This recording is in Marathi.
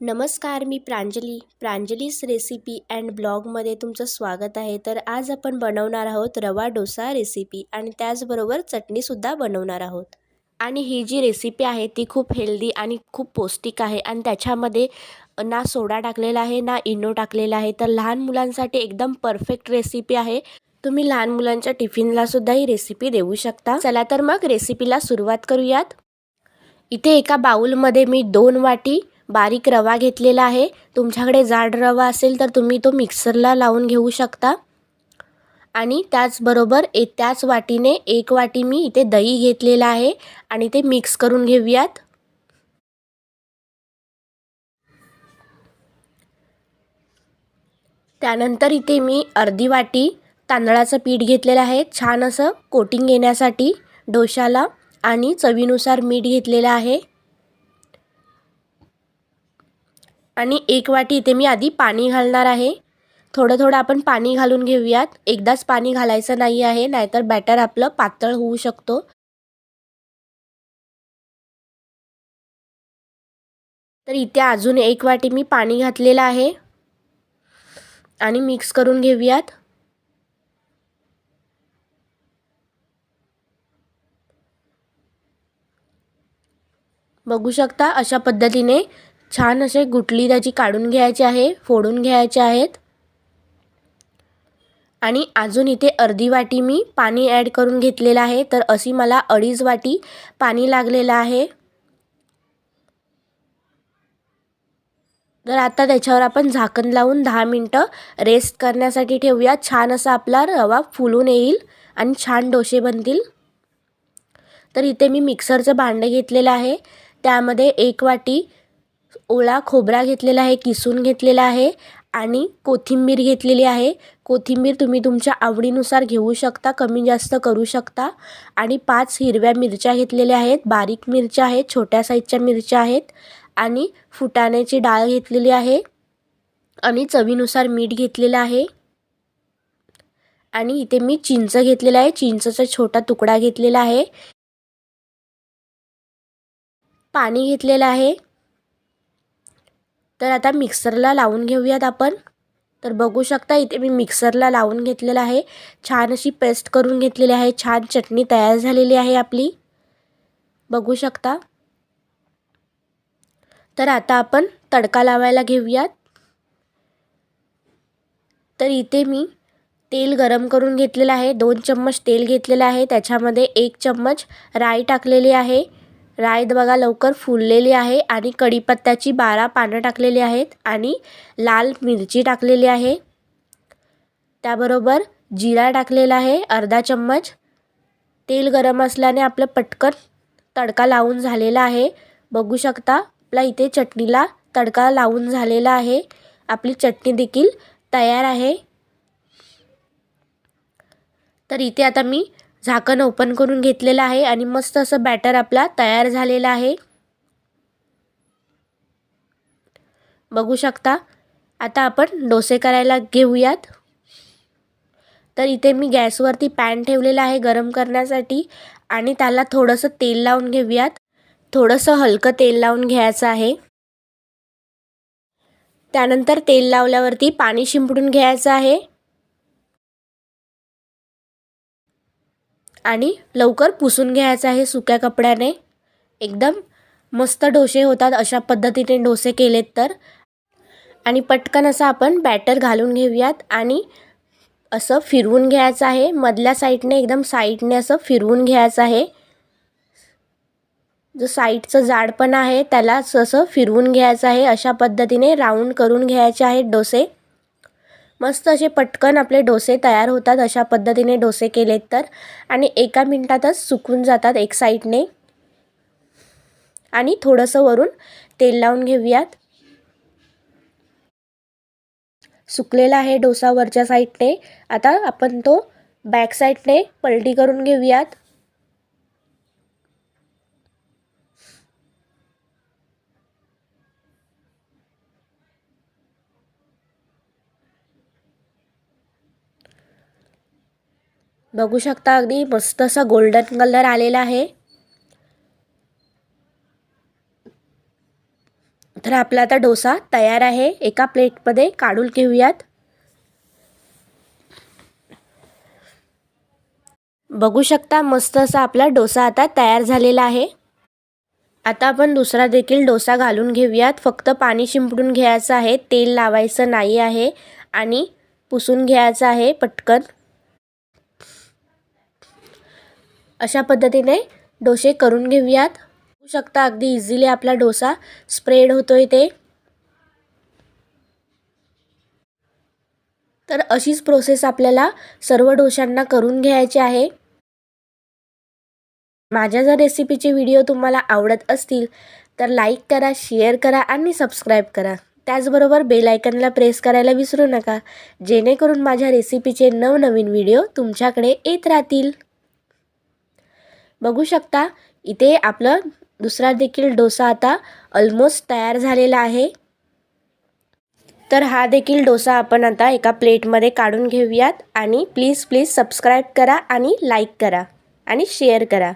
नमस्कार, मी प्रांजलीस रेसिपी अँड ब्लॉगमध्ये तुमचं स्वागत आहे. तर आज आपण बनवणार आहोत रवा डोसा रेसिपी आणि त्याचबरोबर चटणीसुद्धा बनवणार आहोत. आणि ही जी रेसिपी आहे ती खूप हेल्दी आणि खूप पौष्टिक आहे आणि त्याच्यामध्ये ना सोडा टाकलेला आहे ना इनो टाकलेला आहे. तर लहान मुलांसाठी एकदम परफेक्ट रेसिपी आहे. तुम्ही लहान मुलांच्या टिफिनलासुद्धा ही रेसिपी देऊ शकता. चला तर मग रेसिपीला सुरुवात करूयात. इथे एका बाउलमध्ये मी 2 वाटी बारीक रवा घेतलेला आहे. तुमच्याकडे जाड रवा असेल तर तुम्ही तो मिक्सरला लावून घेऊ शकता. आणि त्याचबरोबर त्याच वाटीने 1 वाटी मी इथे दही घेतलेला आहे आणि ते मिक्स करून घेऊयात. त्यानंतर इथे मी अर्धी वाटी तांदळाचं पीठ घेतलेलं आहे, छान असं कोटिंग येण्यासाठी डोशाला. आणि चवीनुसार मीठ घेतलेलं आहे. आणि 1 वाटी इथे मी आधी पाणी घालणार आहे. थोडं थोडं आपण पाणी घालून घेऊयात. एकदाच पाणी घालायचं नाही आहे, नाहीतर बॅटर आपलं पातळ होऊ शकतो. तर इथे अजून 1 वाटी मी पाणी घातलेलं आहे आणि मिक्स करून घेऊयात. बघू शकता अशा पद्धतीने छान असे गुटली त्याची काढून घ्यायची आहे, फोडून घ्यायचे आहेत. आणि अजून इथे अर्धी वाटी मी पाणी ॲड करून घेतलेलं आहे. तर अशी मला 2.5 वाटी पाणी लागलेलं आहे. तर आता त्याच्यावर आपण झाकण लावून 10 मिनटं रेस्ट करण्यासाठी ठेवूया. छान असा आपला रवा फुलून येईल आणि छान डोसे बनतील. तर इथे मी मिक्सरचं भांडं घेतलेलं आहे. त्यामध्ये 1 वाटी ओला खोबरा घेतलेला आहे, किसून घेतलेला आहे. आणि कोथिंबीर घेतलेली आहे. कोथिंबीर तुम्ही तुमच्या आवडीनुसार घेऊ शकता, कमी जास्त करू शकता. आणि 5 हिरव्या मिरच्या घेतलेल्या आहेत, बारीक मिरच्या आहेत, छोट्या साईजच्या मिरच्या आहेत. आणि फुटाण्याची डाळ घेतलेली आहे. आणि चवीनुसार मीठ घेतलेलं आहे. आणि इथे मी चिंच घेतलेला आहे, चिंचेचा छोटा तुकडा घेतलेला आहे. पाणी घेतलेलं आहे. तर आता मिक्सरला लावून घेऊयात आपण. तर बघू शकता इथे मी मिक्सरला लावून घेतलेलं आहे. छान अशी पेस्ट करून घेतलेली आहे. छान चटणी तयार झालेली आहे आपली, बघू शकता. तर आता आपण तडका लावायला घेऊयात. तर इथे मी तेल गरम करून घेतलेलं आहे. 2 चम्मच तेल घेतलेलं आहे. त्याच्यामध्ये 1 चम्मच राई टाकलेली आहे. राई बघा लवकर फुललेली आहे. आणि कढीपत्त्याची 12 पानं टाकलेली आहेत. आणि लाल मिरची टाकलेली आहे. त्याबरोबर जिरा टाकलेला आहे अर्धा चम्मच. तेल गरम असल्याने आपलं पटकन तडका लावून झालेला आहे, बघू शकता. आपला इथे चटणीला तडका लावून झालेला आहे. आपली चटणी देखील तयार आहे. तर इथे आता मी झाकण ओपन करून घेतलेलं आहे आणि मस्त असं बॅटर आपला तयार झालेला आहे, बघू शकता. आता आपण डोसे करायला घेऊयात. तर इथे मी गॅसवरती पॅन ठेवलेला आहे गरम करण्यासाठी. आणि त्याला थोडंसं तेल लावून घेऊयात. थोडंसं हलकं तेल लावून घ्यायचं आहे. त्यानंतर तेल लावल्यावरती पाणी शिंपडून घ्यायचं आहे. आणि लवकर पुसून घ्यायचं आहे सुक्या कपड्याने. एकदम मस्त डोसे होतात अशा पद्धतीने डोसे केलेत तर. आणि पटकन असं आपण बॅटर घालून घेऊयात आणि असं फिरवून घ्यायचं आहे. मधल्या साईडने एकदम साईडने असं फिरवून घ्यायचं आहे. जो साईडचं जाडपण आहे त्याला असं फिरवून घ्यायचं आहे. अशा पद्धतीने राऊंड करून घ्यायचे आहेत डोसे. मस्त असे पटकन आपले डोसे तयार होतात अशा पद्धतीने डोसे केलेत तर. आणि 1 मिनिटातच सुकून जातात एक साईडने. आणि थोडंसं वरून तेल लावून घेऊयात. सुकलेला आहे डोसा वरच्या साईडने. आता आपण तो बॅक साईडने पलटी करून घेऊयात. बघू शकता अगदी मस्त असा गोल्डन कलर आलेला आहे. तर आपला आता डोसा तयार आहे. एका प्लेटमध्ये काढून घेऊयात. बघू शकता मस्त असा आपला डोसा आता तयार झालेला आहे. आता आपण दुसरा देखील डोसा घालून घेऊयात. फक्त पाणी शिंपडून घ्यायचं आहे, तेल लावायचं नाही आहे आणि पुसून घ्यायचं आहे पटकन. अशा पद्धतीने डोसे करून घेऊयात. बघू शकता अगदी इझिली आपला डोसा स्प्रेड होतोय ते. तर अशीच प्रोसेस आपल्याला सर्व डोशांना करून घ्यायची आहे. माझ्या जर रेसिपीचे व्हिडिओ तुम्हाला आवडत असतील तर लाईक करा, शेअर करा आणि सबस्क्राईब करा. त्याचबरोबर बेल आयकॉनला प्रेस करायला विसरू नका, जेणेकरून माझ्या रेसिपीचे नवनवीन व्हिडिओ तुमच्याकडे येत राहतील. बघू शकता इथे आपलं दुसरा देखील डोसा आता ऑलमोस्ट तयार झालेला आहे. तर हा देखील डोसा आपण आता एका प्लेटमध्ये काढून घेऊयात आणि प्लीज सबस्क्राईब करा आणि लाईक करा आणि शेअर करा.